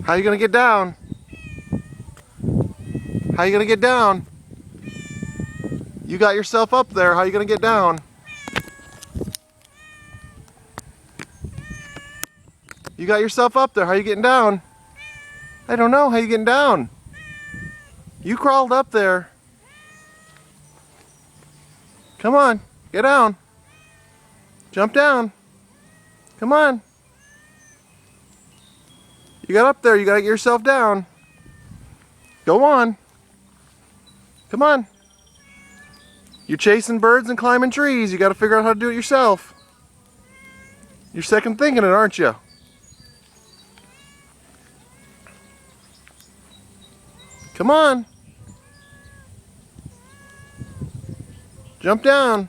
How you gonna get down? How you gonna get down? You got yourself up there. How you gonna get down? You got yourself up there. How you getting down? I don't know. How you getting down? You crawled up there. Come on. Get down. Jump down. Come on. You got up there. You gotta get yourself down. Go on. Come on. You're chasing birds and climbing trees. You gotta figure out how to do it yourself. You're second thinking it, aren't you? Come on. Jump down.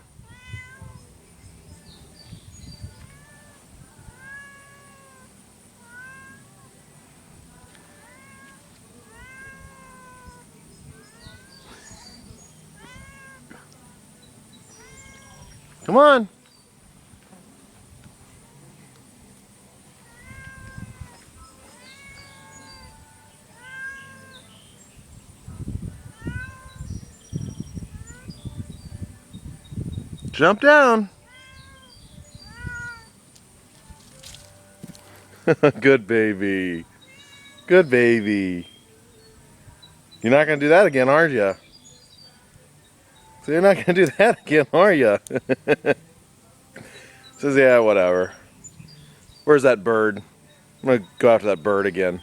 Come on. Jump down. Good baby. Good baby. You're not going to do that again, are you? So you're not going to do that again, are you? Says, yeah, whatever. Where's that bird? I'm going to go after that bird again.